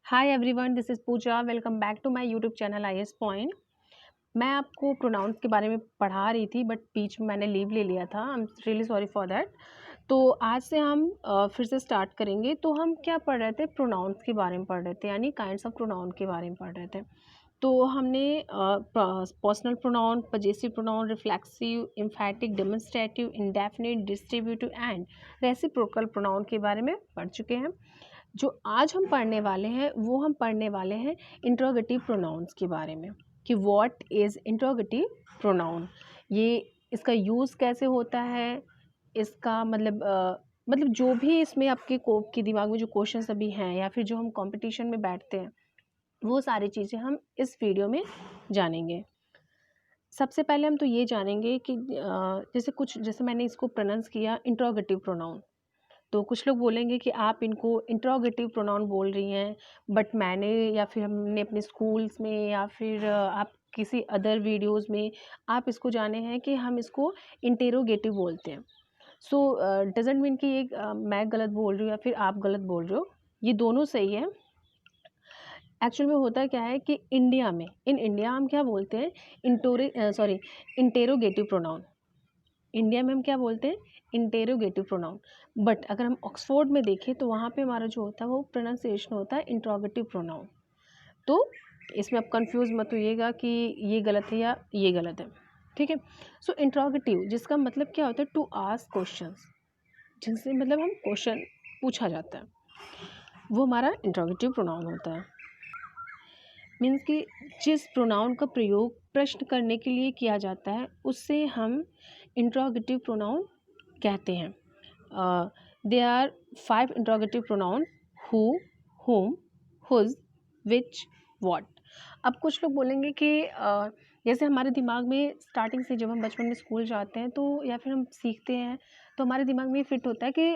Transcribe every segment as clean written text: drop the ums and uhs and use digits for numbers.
Hi everyone, this is Pooja. Welcome back to my YouTube channel I S point. मैं आपको pronounce के बारे में पढ़ा रही थी बट बीच में मैंने लीव ले लिया था। I am really sorry for that. तो आज से हम फिर से स्टार्ट करेंगे। तो हम क्या पढ़ रहे थे? प्रोनाउंस के बारे में पढ़ रहे थे, यानी काइंड्स ऑफ प्रोनाउन के बारे में पढ़ रहे थे। तो हमने personal pronoun, possessive pronoun, reflexive, एम्फैटिक, demonstrative, indefinite, distributive and reciprocal pronoun के बारे में पढ़ चुके हैं। जो आज हम पढ़ने वाले हैं वो हम पढ़ने वाले हैं इंट्रोगेटिव प्रोनाउंस के बारे में कि व्हाट इज़ इंट्रोगेटिव प्रोनाउन, ये इसका यूज़ कैसे होता है, इसका मतलब जो भी इसमें आपके दिमाग में जो क्वेश्चंस अभी हैं या फिर जो हम कंपटीशन में बैठते हैं वो सारी चीज़ें हम इस वीडियो में जानेंगे। सबसे पहले हम तो ये जानेंगे कि जैसे मैंने इसको प्रोनाउंस किया इंट्रोगेटिव प्रोनाउन, तो कुछ लोग बोलेंगे कि आप इनको इंट्रोगेटिव प्रोनाउन बोल रही हैं, बट मैंने या फिर हमने अपने स्कूल्स में या फिर आप किसी अदर वीडियोस में आप इसको जाने हैं कि हम इसको इंटेरोगेटिव बोलते हैं। सो डजेंट मीन कि मैं गलत बोल रही हूँ या फिर आप गलत बोल रहे हो, ये दोनों सही है। एक्चुअल में होता क्या है कि इन इंडिया हम क्या बोलते हैं? Interrogative pronoun. इंडिया में हम क्या बोलते हैं? Interrogative pronoun. बट अगर हम ऑक्सफोर्ड में देखें तो वहाँ पे हमारा जो होता है वो प्रोनाउंसिएशन होता है इंट्रोगेटिव प्रोनाउन। तो इसमें आप कंफ्यूज मत होइएगा कि ये गलत है या ये गलत है, ठीक है। सो इंट्रोगेटिव, जिसका मतलब क्या होता है? टू आस्क क्वेश्चंस, जिनसे मतलब हम क्वेश्चन पूछा जाता है, वो हमारा इंट्रोगेटिव प्रोनाउन होता है। मीन्स कि जिस प्रोनाउन का प्रयोग प्रश्न करने के लिए किया जाता है उससे हम इंट्रोगेटिव प्रोनाउन कहते हैं। They are 5 interrogative pronoun: who, whom, whose, which, what। अब कुछ लोग बोलेंगे कि जैसे हमारे दिमाग में स्टार्टिंग से जब हम बचपन में स्कूल जाते हैं तो या फिर हम सीखते हैं तो हमारे दिमाग में फिट होता है कि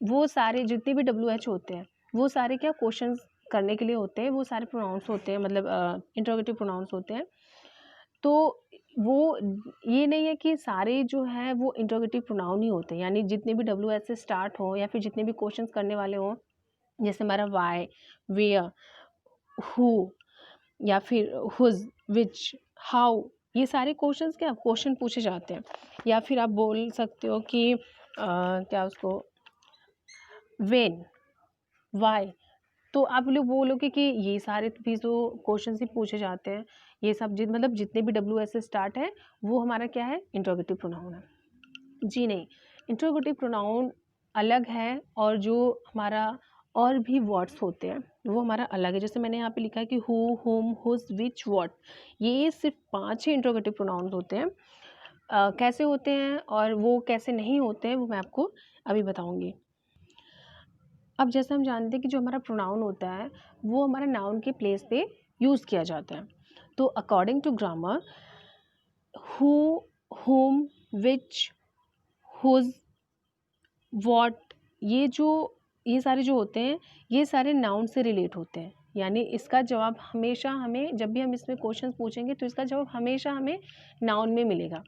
वो सारे जितने भी WH होते हैं वो सारे क्या क्वेश्चंस करने के लिए होते हैं, वो सारे प्रोनाउंस होते हैं, मतलब इंट्रोगेटिव प्रोनाउंस होते हैं। तो वो ये नहीं है कि सारे जो हैं वो इंट्रोगेटिव प्रोनाउन ही होते हैं, यानी जितने भी WH से स्टार्ट हो या फिर जितने भी क्वेश्चंस करने वाले हों, जैसे हमारा वाई, वेयर, हु या फिर हुज, विच, हाउ, ये सारे क्वेश्चंस क्या क्वेश्चन पूछे जाते हैं। या फिर आप बोल सकते हो कि क्या उसको वेन, वाई। तो आप लोग बोलोगे कि ये सारे भी तो क्वेश्चन ही पूछे जाते हैं, ये सब मतलब जितने भी WH से स्टार्ट है वो हमारा क्या है? इंट्रोगेटिव प्रोनाउन है। जी नहीं, इंट्रोगेटिव प्रोनाउन अलग है और जो हमारा और भी वर्ड्स होते हैं वो हमारा अलग है। जैसे मैंने यहाँ पे लिखा है कि हु, हुम, हुज, विच, व्हाट, ये सिर्फ 5 ही इंट्रोगेटिव प्रोनाउन होते हैं। कैसे होते हैं और वो कैसे नहीं होते हैं वो मैं आपको अभी बताऊँगी। अब जैसे हम जानते हैं कि जो हमारा प्रोनाउन होता है वो हमारा नाउन के प्लेस पे यूज़ किया जाता है। तो अकॉर्डिंग टू ग्रामर, हु, हुम, विच, हुज, व्हाट, ये सारे जो होते हैं ये सारे नाउन से रिलेट होते हैं, यानी इसका जवाब हमेशा हमें, जब भी हम इसमें क्वेश्चन पूछेंगे तो इसका जवाब हमेशा हमें नाउन में मिलेगा।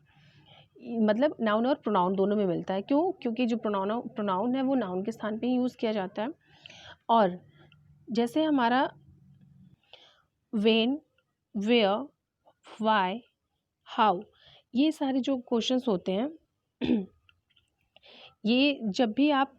मतलब नाउन और प्रोनाउन दोनों में मिलता है। क्यों? क्योंकि जो प्रोनाउन है वो नाउन के स्थान पे ही यूज़ किया जाता है। और जैसे हमारा व्हेन, वेयर, व्हाई, हाउ, ये सारे जो क्वेश्चंस होते हैं ये जब भी आप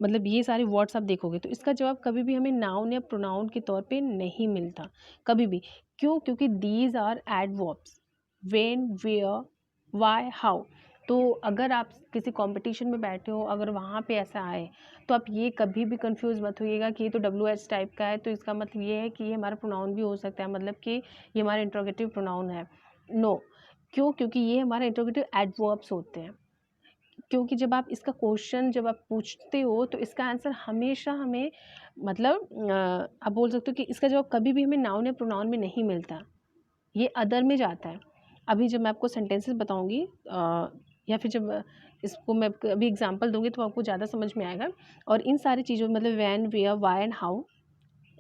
मतलब ये सारे वर्ड्स आप देखोगे तो इसका जवाब कभी भी हमें नाउन या प्रोनाउन के तौर पे नहीं मिलता, कभी भी। क्यों? क्योंकि these are adverbs: when, where, why, how. तो अगर आप किसी कंपटीशन में बैठे हो, अगर वहाँ पे ऐसा आए तो आप ये कभी भी कंफ्यूज मत होइएगा कि ये तो WH टाइप का है तो इसका मतलब ये है कि ये हमारा प्रोनाउन भी हो सकता है, मतलब कि ये हमारा इंट्रोगेटिव प्रोनाउन है। नो। क्यों? क्योंकि ये हमारे इंट्रोगेटिव एडवर्ब्स होते हैं। क्योंकि जब आप पूछते हो तो इसका आंसर हमेशा हमें, मतलब आप बोल सकते हो कि इसका जवाब कभी भी हमें नाउन या प्रोनाउन में नहीं मिलता, ये अदर में जाता है। अभी जब मैं आपको सेंटेंसेस बताऊंगी या फिर जब इसको मैं अभी एग्जांपल दूंगी तो आपको ज़्यादा समझ में आएगा। और इन सारी चीज़ों मतलब when, where, why and how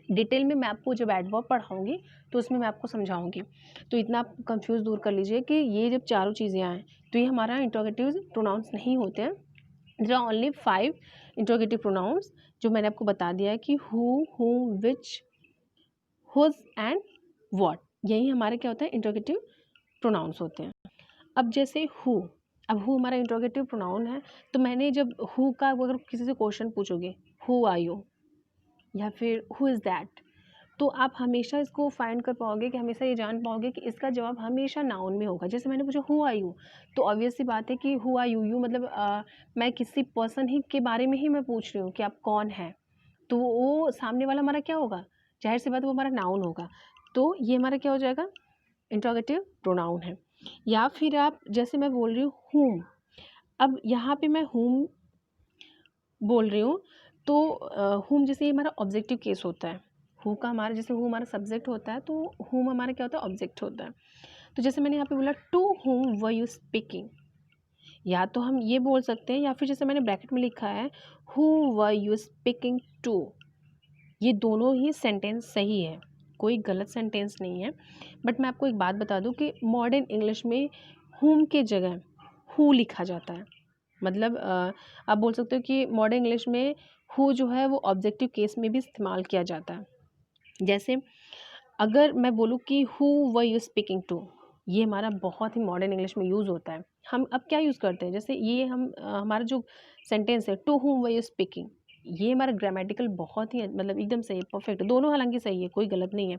detail में मैं आपको जब एडवर्ब पढ़ाऊँगी तो उसमें मैं आपको समझाऊँगी। तो इतना आप कन्फ्यूज़ दूर कर लीजिए कि ये जब चारों चीज़ें आएँ तो ये हमारा इंट्रोगेटिव प्रोनाउंस नहीं होते हैं। There are only 5 interrogative pronouns जो मैंने आपको बता दिया है कि हु, हुम, विच, हुज एंड व्हाट, यही हमारे क्या होता है इंट्रोगेटिव प्रोनाउंस होते हैं। अब जैसे हु, अब हु हमारा इंट्रोगेटिव प्रोनाउन है, तो मैंने जब हु का अगर किसी से क्वेश्चन पूछोगे हु आर यू या फिर हु इज़ दैट, तो आप हमेशा इसको फाइंड कर पाओगे कि हमेशा ये जान पाओगे कि इसका जवाब हमेशा नाउन में होगा। जैसे मैंने पूछा हु आर यू, तो ऑब्वियस सी बात है कि हु आर यू, यू मतलब मैं किसी पर्सन ही के बारे में ही मैं पूछ रही हूँ कि आप कौन हैं, तो वो सामने वाला हमारा क्या होगा, जाहिर सी बात वो हमारा नाउन होगा। तो ये हमारा क्या हो जाएगा, इंट्रोगेटिव प्रोनाउन है। या फिर आप जैसे मैं बोल रही हूँ हुम, अब यहाँ पे मैं हुम बोल रही हूँ, तो हुम जैसे ये हमारा ऑब्जेक्टिव केस होता है। हु का हमारा, जैसे हु हमारा सब्जेक्ट होता है, तो हुम हमारा क्या होता है, ऑब्जेक्ट होता है। तो जैसे मैंने यहाँ पे बोला to whom were you speaking, या तो हम ये बोल सकते हैं, या फिर जैसे मैंने ब्रैकेट में लिखा है who were you speaking to, ये दोनों ही सेंटेंस सही है, कोई गलत सेंटेंस नहीं है। बट मैं आपको एक बात बता दूं कि मॉडर्न इंग्लिश में हुम के जगह हु लिखा जाता है। मतलब आप बोल सकते हो कि मॉडर्न इंग्लिश में हु जो है वो ऑब्जेक्टिव केस में भी इस्तेमाल किया जाता है। जैसे अगर मैं बोलूँ कि who were you speaking to, ये हमारा बहुत ही मॉडर्न इंग्लिश में यूज़ होता है। हम अब क्या यूज़ करते हैं, जैसे ये हम हमारा जो सेंटेंस है to whom were you speaking, ये हमारा ग्रामेटिकल बहुत ही मतलब एकदम सही है, परफेक्ट, दोनों हालांकि सही है, कोई गलत नहीं है।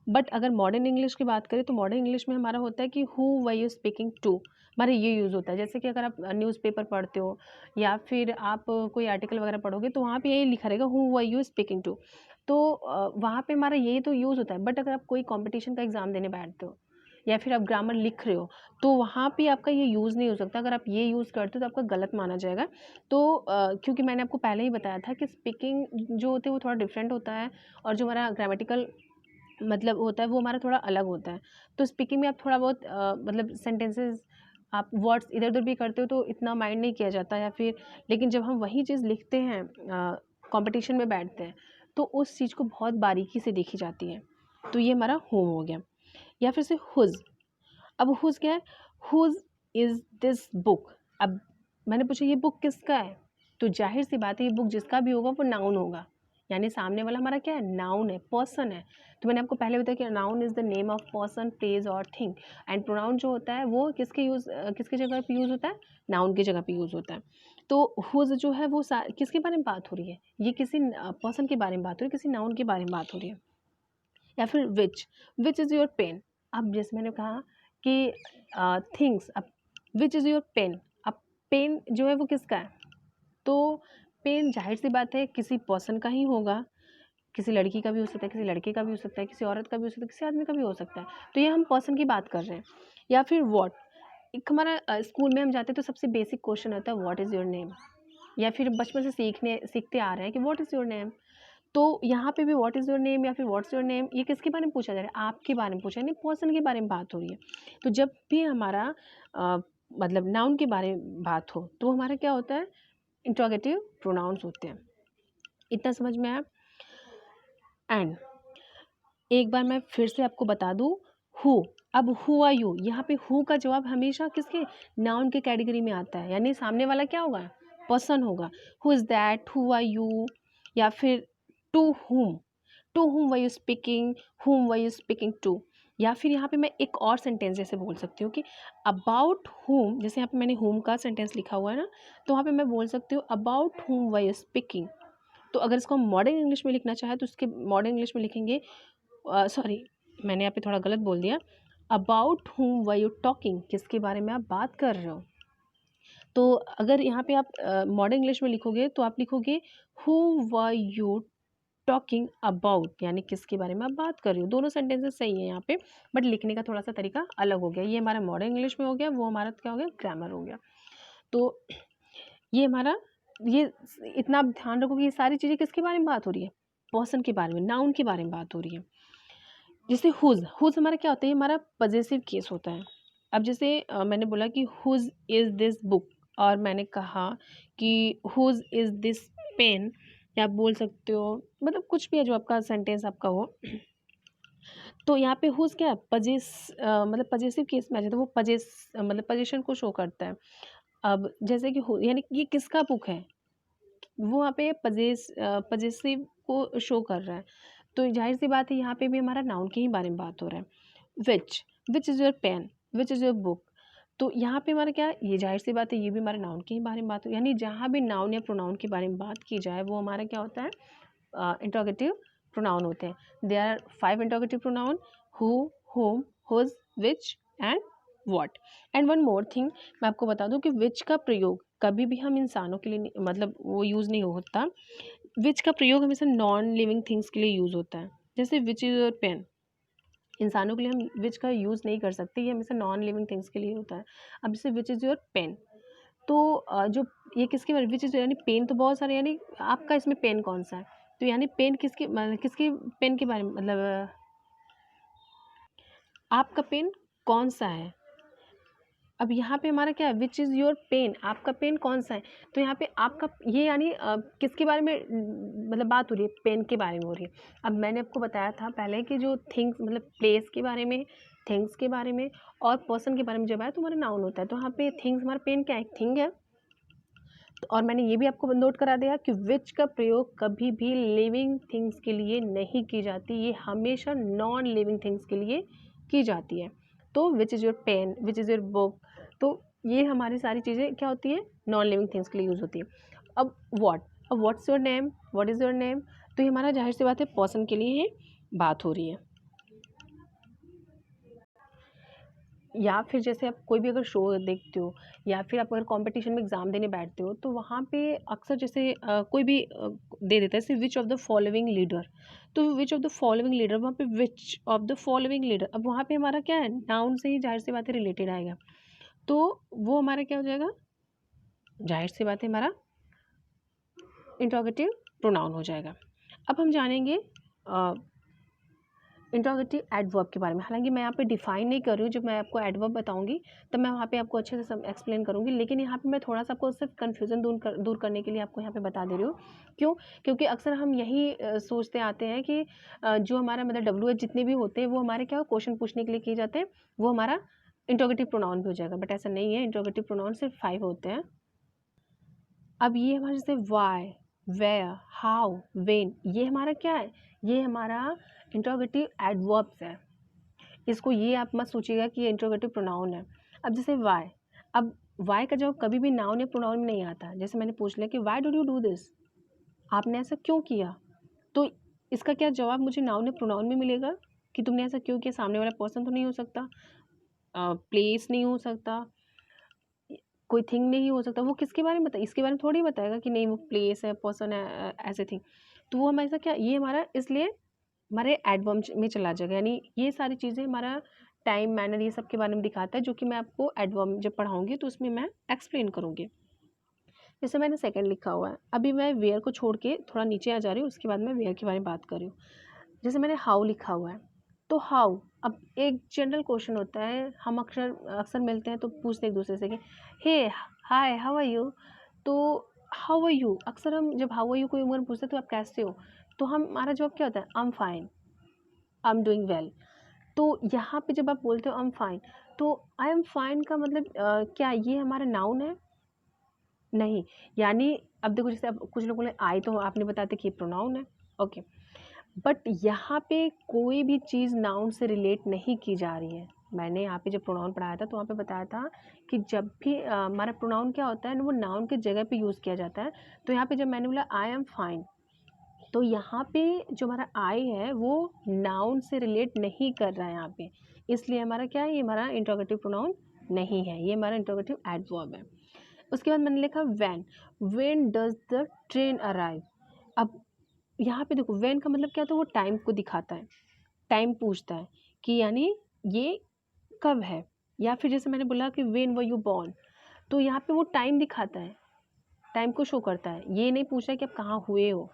बट अगर मॉडर्न इंग्लिश की बात करें तो मॉडर्न इंग्लिश में हमारा होता है कि who were you speaking to, हमारा ये यूज़ होता है। जैसे कि अगर आप न्यूज़पेपर पढ़ते हो या फिर आप कोई आर्टिकल वगैरह पढ़ोगे, तो वहाँ पे यही लिखा रहेगा who were you speaking to, तो वहाँ पे हमारा यही तो यूज़ होता है। बट अगर आप कोई कंपटीशन का एग्ज़ाम देने बैठते हो या फिर आप ग्रामर लिख रहे हो, तो वहाँ पे आपका ये यूज़ नहीं हो सकता। अगर आप ये यूज़ करते हो तो आपका गलत माना जाएगा। तो क्योंकि मैंने आपको पहले ही बताया था कि स्पीकिंग जो होती है वो थोड़ा डिफरेंट होता है, और जो हमारा ग्रामेटिकल मतलब होता है वो हमारा थोड़ा अलग होता है। तो स्पीकिंग में आप थोड़ा बहुत मतलब सेंटेंसेस आप वर्ड्स इधर उधर भी करते हो तो इतना माइंड नहीं किया जाता, या फिर लेकिन जब हम वही चीज़ लिखते हैं, कंपटीशन में बैठते हैं, तो उस चीज़ को बहुत बारीकी से देखी जाती है। तो ये हमारा होम हो गया। या फिर से हुज़, अब हुज़ क्या है, हुज़ इज़ दिस बुक। अब मैंने पूछा ये बुक किसका है, तो जाहिर सी बात है ये बुक जिसका भी होगा वो नाउन होगा, यानी सामने वाला हमारा क्या है, नाउन है, पर्सन है। तो मैंने आपको पहले बताया कि noun is the name of person, place और थिंग, एंड प्रोनाउन जो होता है वो किसके जगह पे यूज़ होता है, नाउन की जगह पे यूज़ होता है। तो हुज़ जो है वो किसके बारे में बात हो रही है, ये किसी पर्सन के बारे में बात हो रही है, किसी नाउन के बारे में बात हो रही है। या फिर विच इज़ योर पेन, अब जैसे मैंने कहा कि थिंग्स, अब विच इज़ योर पेन, अब पेन जो है वो किसका है, तो पेन जाहिर सी बात है किसी पर्सन का ही होगा, किसी लड़की का भी हो सकता है, किसी लड़के का भी हो सकता है, किसी औरत का भी हो सकता है, किसी आदमी का भी हो सकता है। तो ये हम पर्सन की बात कर रहे हैं। या फिर व्हाट, एक हमारा स्कूल में हम जाते हैं तो सबसे बेसिक क्वेश्चन होता है व्हाट इज़ योर नेम, या फिर बचपन से सीखते आ रहे हैं कि व्हाट इज़ योर नेम। तो यहाँ पे भी व्हाट इज़ योर नेम या फिर व्हाट्स योर नेम, ये किसके बारे में पूछा जा रहा है, आपके बारे में पूछा, यानी पर्सन के बारे में बात हो रही है। तो जब भी हमारा मतलब नाउन के बारे में बात हो तो हमारा क्या होता है, इंट्रोगेटिव प्रोनाउंस होते हैं। इतना समझ में आया। एंड एक बार मैं फिर से आपको बता दूँ, हु, अब हु आर यू, यहाँ पे हु का जवाब हमेशा किसके, नाउन के कैटेगरी में आता है, यानी सामने वाला क्या होगा, पर्सन होगा। Who is that, who are you, या फिर to whom were you speaking, हुम वर यू स्पीकिंग टू। या फिर यहाँ पे मैं एक और सेंटेंस जैसे बोल सकती हूँ कि अबाउट हुम, जैसे यहाँ पे मैंने हुम का सेंटेंस लिखा हुआ है ना, तो वहाँ पे मैं बोल सकती हूँ अबाउट हुम वर यू स्पीकिंग। तो अगर इसको हम मॉडर्न इंग्लिश में लिखना चाहे तो उसके मॉडर्न इंग्लिश में लिखेंगे, सॉरी मैंने यहाँ पे थोड़ा गलत बोल दिया, अबाउट हुम वर यू टॉकिंग, किसके बारे में आप बात कर रहे हो। तो अगर यहाँ पे आप मॉडर्न इंग्लिश में लिखोगे तो आप लिखोगे who were you talking about, यानी किसके बारे में आप बात कर रही हो। दोनों सेंटेंसेस सही है यहाँ पे, बट लिखने का थोड़ा सा तरीका अलग हो गया। ये हमारा मॉडर्न इंग्लिश में हो गया, वो हमारा क्या हो गया, ग्रामर हो गया। तो ये हमारा, ये इतना आप ध्यान रखो कि ये सारी चीज़ें किसके बारे में बात हो रही है, पर्सन के बारे में, नाउन के बारे में बात हो रही है। जैसे हुज हमारा क्या होता है, ये हमारा पजेसिव केस होता है। अब जैसे मैंने बोला कि हुज इज़ दिस बुक, और मैंने कहा कि हुज इज़ दिस पेन, या आप बोल सकते हो मतलब कुछ भी है जो आपका सेंटेंस आपका हो। तो यहाँ पे हुज क्या है, मतलब पजेसिव केस में आ जाता है, वो मतलब पोजीशन को शो करता है। अब जैसे कि यानी ये किसका बुक है, वो वहाँ पे पजेसिव को शो कर रहा है। तो जाहिर सी बात है यहाँ पे भी हमारा नाउन के ही बारे में बात हो रहा है। Which is your pen, which is your book. तो यहाँ पे हमारा क्या, ये जाहिर सी बात है ये भी हमारे नाउन के ही बारे में बात हो, यानी जहाँ भी नाउन या प्रोनाउन के बारे में बात की जाए वो हमारा क्या होता है, इंट्रोगेटिव प्रोनाउन होते हैं। There are 5 interrogative pronoun, who, whom, whose, which and what. And one more thing, मैं आपको बता दूं कि विच का प्रयोग कभी भी हम इंसानों के लिए मतलब वो यूज़ नहीं होता। विच का प्रयोग हमेशा नॉन लिविंग थिंग्स के लिए यूज़ होता है। जैसे विच इज़ योर पेन, इंसानों के लिए हम विच का यूज़ नहीं कर सकते, ये हमेशा नॉन लिविंग थिंग्स के लिए होता है। अब जैसे विच इज़ योर पेन, तो जो ये किसके बारे में, विच इज़ यानी पेन तो बहुत सारे, यानी आपका इसमें पेन कौन सा है, तो यानी पेन किसकी किसकी पेन के बारे में, मतलब आपका पेन कौन सा है। अब यहाँ पे हमारा क्या है, विच इज़ योर पेन, आपका पेन कौन सा है। तो यहाँ पे आपका ये यानी किसके बारे में मतलब बात हो रही है, पेन के बारे में हो रही है। अब मैंने आपको बताया था पहले कि जो थिंग्स मतलब प्लेस के बारे में, थिंग्स के बारे में और पर्सन के बारे में जब आए तो हमारा नाउन होता है। तो यहाँ पे थिंग्स, हमारा पेन क्या है, थिंग है। और मैंने ये भी आपको नोट करा दिया कि विच का प्रयोग कभी भी लिविंग थिंग्स के लिए नहीं की जाती, ये हमेशा नॉन लिविंग थिंग्स के लिए की जाती है। तो which is your pen, which is your book, तो ये हमारी सारी चीज़ें क्या होती हैं, नॉन लिविंग थिंग्स के लिए यूज़ होती है। अब व्हाट, अब what's your name, what is your name, तो ये हमारा जाहिर सी बात है पर्सन के लिए ही बात हो रही है। या फिर जैसे आप कोई भी अगर शो देखते हो या फिर आप अगर कंपटीशन में एग्ज़ाम देने बैठते हो तो वहाँ पे अक्सर जैसे कोई भी दे देता है जैसे which of the following leader, तो which of the following leader, वहाँ पे which of the following leader, अब वहाँ पे हमारा क्या है, नाउन से ही जाहिर सी बात है रिलेटेड आएगा, तो वो हमारा क्या हो जाएगा, जाहिर सी बात है हमारा इंट्रोगेटिव प्रोनाउन हो जाएगा। अब हम जानेंगे इंट्रोगेटिव एडवर्ब के बारे में। हालांकि मैं यहाँ पे डिफाइन नहीं कर रही हूँ, जब मैं आपको एडवर्ब बताऊंगी तब मैं वहाँ पे आपको अच्छे से एक्सप्लेन करूँगी, लेकिन यहाँ पे मैं थोड़ा सा आपको सिर्फ कन्फ्यूज़न दूर करने के लिए आपको यहाँ पे बता दे रही हूँ। क्यों, क्योंकि अक्सर हम यही सोचते आते हैं कि जो हमारा मतलब WH जितने भी होते हैं वो हमारे क्या क्वेश्चन पूछने के लिए किए जाते हैं, वो हमारा इंट्रोगेटिव प्रोनाउन भी हो जाएगा, बट ऐसा नहीं है। इंट्रोगेटिव प्रोनाउन सिर्फ 5 होते हैं। अब ये हमारे जैसे वाई, वेयर, हाउ, वेन, ये हमारा क्या है, ये हमारा इंट्रोगेटिव एडवर्ब्स है। इसको ये आप मत सोचिएगा कि ये इंट्रोगेटिव प्रोनाउन है। अब जैसे वाई, अब वाई का जवाब कभी भी नाउन या प्रोनाउन में नहीं आता। जैसे मैंने पूछ लिया कि why did you do this, आपने ऐसा क्यों किया, तो इसका क्या जवाब मुझे नाउन या प्रोनाउन में मिलेगा कि तुमने ऐसा क्यों किया। सामने वाला पर्सन तो नहीं हो सकता, प्लेस नहीं हो सकता, कोई थिंग नहीं हो सकता। वो किसके बारे में बताए, इसके बारे में थोड़ी बताएगा कि नहीं वो प्लेस है, पर्सन है, ऐसे थिंग। तो वो हमारे साथ क्या, ये हमारा इसलिए हमारे एडवर्ब में चला जाएगा, यानी ये सारी चीज़ें हमारा टाइम, मैनर, ये सब के बारे में दिखाता है, जो कि मैं आपको एडवर्ब जब पढ़ाऊँगी तो उसमें मैं एक्सप्लेन करूँगी। जैसे मैंने सेकंड लिखा हुआ है, अभी मैं वेयर को छोड़ के थोड़ा नीचे आ जा रही हूँ, उसके बाद मैं वेयर के बारे में बात कर रही हूँ। जैसे मैंने हाउ लिखा हुआ है, तो हाउ, अब एक जनरल क्वेश्चन होता है, हम अक्सर अक्सर मिलते हैं तो पूछते एक दूसरे से कि हे, हाय, हाउ आर यू, तो हाउ आर यू, अक्सर हम जब हाउ आर यू कोई उम्र पूछते हैं तो आप कैसे हो, तो हमारा जवाब क्या होता है, I am fine, I am doing well. तो यहाँ पे जब आप बोलते हो आई एम फाइन, तो आई एम फाइन का मतलब क्या ये हमारा नाउन है, नहीं। यानी अब देखो जैसे अब कुछ लोगों ने आई, तो आपने बताया था कि ये प्रोनाउन है, ओके, बट यहाँ पे कोई भी चीज़ नाउन से रिलेट नहीं की जा रही है। मैंने यहाँ पे जब प्रोनाउन पढ़ाया था तो वहाँ पे बताया था कि जब भी हमारा प्रोनाउन क्या होता है ना, वो नाउन के जगह पे यूज़ किया जाता है। तो यहाँ पे जब मैंने बोला आई एम फाइन, तो यहाँ पे जो हमारा आई है वो नाउन से रिलेट नहीं कर रहा है यहाँ पे, इसलिए हमारा क्या है, ये हमारा इंट्रोगेटिव प्रोनाउन नहीं है, ये हमारा इंट्रोगेटिव एडवर्ब है। उसके बाद मैंने लिखा when does the train arrive. अब यहाँ पे देखो व्हेन का मतलब क्या होता है, वो टाइम को दिखाता है, टाइम पूछता है कि यानी ये कब है। या फिर जैसे मैंने बोला कि व्हेन वर यू बॉर्न, तो यहाँ पे वो टाइम दिखाता है, टाइम को शो करता है, ये नहीं पूछ रहा है कि आप कहाँ हुए हो,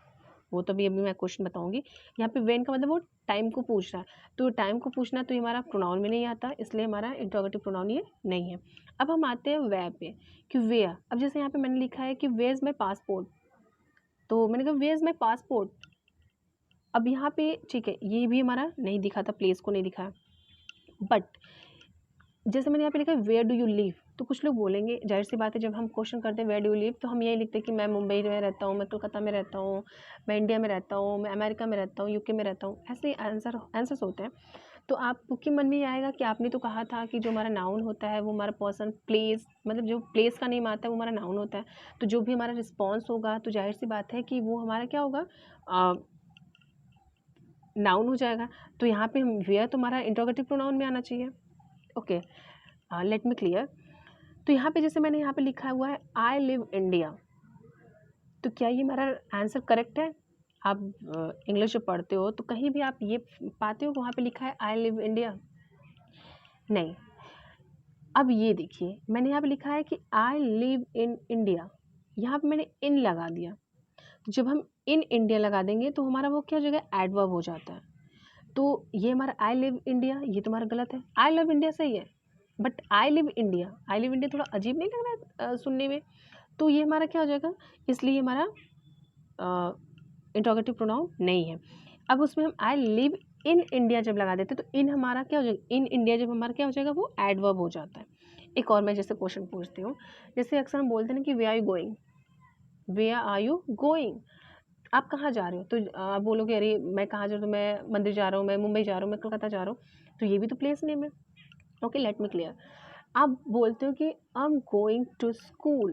वो तो अभी मैं क्वेश्चन बताऊंगी। यहाँ पे व्हेन का मतलब वो टाइम को पूछ रहा है, तो टाइम को पूछना तो ये हमारा प्रोनाउन में नहीं आता, इसलिए हमारा इंट्रोगेटिव प्रोनाउन ये नहीं है। अब हम आते हैं वेयर पे कि वेयर, अब जैसे यहाँ पे मैंने लिखा है कि वेयर इज़ माई पासपोर्ट, तो मैंने कहा वेयर इज़ माई पासपोर्ट। अब यहाँ पे ठीक है, ये भी हमारा नहीं दिखा था, प्लेस को नहीं दिखाया, बट जैसे मैंने यहाँ पे लिखा है वेयर डू यू लिव, तो कुछ लोग बोलेंगे, जाहिर सी बात है जब हम क्वेश्चन करते हैं वेयर डू यू लिव तो हम यही लिखते हैं कि मैं मुंबई में रहता हूँ, मैं कोलकाता में रहता हूँ, मैं इंडिया में रहता हूँ, मैं अमेरिका में रहता हूँ, यूके में रहता हूँ, ऐसे आंसर्स होते हैं। तो आपके मन में ये आएगा कि आपने तो कहा था कि जो हमारा नाउन होता है वो हमारा पर्सन, प्लेस, मतलब जो प्लेस का नेम आता है वो हमारा नाउन होता है, तो जो भी हमारा रिस्पॉन्स होगा तो जाहिर सी बात है कि वो हमारा क्या होगा, नाउन हो जाएगा। तो यहाँ पे वेयर तो हमारा इंट्रोगेटिव प्रोनाउन में आना चाहिए। Okay, let me clear. तो यहाँ पे जैसे मैंने यहाँ पे लिखा हुआ है आई लिव इंडिया, तो क्या ये हमारा आंसर करेक्ट है? आप इंग्लिश जो पढ़ते हो तो कहीं भी आप ये पाते हो वहाँ पे लिखा है आई लिव इंडिया? नहीं। अब ये देखिए मैंने यहाँ पे लिखा है कि आई लिव इन इंडिया, यहाँ पे मैंने इन लगा दिया। जब हम इन इंडिया लगा देंगे तो हमारा वो क्या हो जाएगा, एडवर्ब हो जाता है। तो ये हमारा आई लिव इंडिया, ये तुम्हारा गलत है। आई लव इंडिया सही है, but I live India, I live India थोड़ा अजीब नहीं लग रहा है सुनने में? तो ये हमारा क्या हो जाएगा, इसलिए हमारा इंट्रोगेटिव प्रोनाउन नहीं है। अब उसमें हम आई लिव इन इंडिया जब लगा देते तो इन हमारा क्या हो जाएगा, इन इंडिया जब हमारा क्या हो जाएगा, वो एडवर्ब हो जाता है। एक और मैं जैसे क्वेश्चन पूछती हूँ, जैसे अक्सर हम बोलते हैं ना कि where are you going, where are you going, आप कहाँ जा रहे हो? तो आप बोलोगे अरे मैं कहाँ जा रहा हूँ, तो मैं मंदिर जा रहा हूँ, मैं मुंबई जा रहा हूँ, मैं कोलकाता जा रहा हूँ, तो ये भी तो प्लेस नेम है। Okay, let me clear. आप बोलते हो कि I am going to school,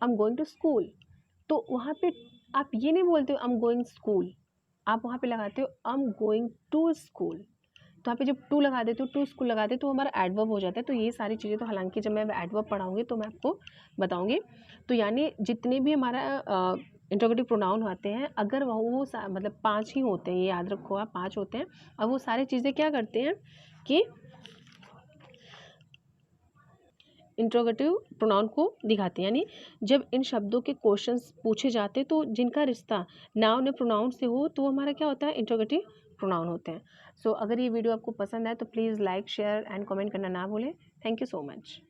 I am going to school, तो वहाँ पे आप ये नहीं बोलते हो आई एम गोइंग स्कूल, आप वहाँ पे लगाते हो I am going to school. तो यहाँ पे जब टू लगा देते हो, टू स्कूल लगा देते तो हमारा एडवर्ब हो जाता है। तो ये सारी चीज़ें तो हालांकि जब मैं एडवर्ब पढ़ाऊँगी तो मैं आपको बताऊँगी। तो यानी जितने भी हमारा इंट्रोगेटिव प्रोनाउन होते हैं, अगर वो मतलब 5 ही होते हैं, ये याद रखो आप, 5 होते हैं, और वो सारी चीज़ें क्या करते हैं कि इंट्रोगेटिव प्रोनाउन को दिखाते हैं। यानी जब इन शब्दों के क्वेश्चंस पूछे जाते हैं तो जिनका रिश्ता नाउन और प्रोनाउन से हो तो वो हमारा क्या होता है, इंट्रोगेटिव प्रोनाउन होते हैं। सो अगर ये वीडियो आपको पसंद आए तो please like, share and comment करना ना भूलें। Thank you so much.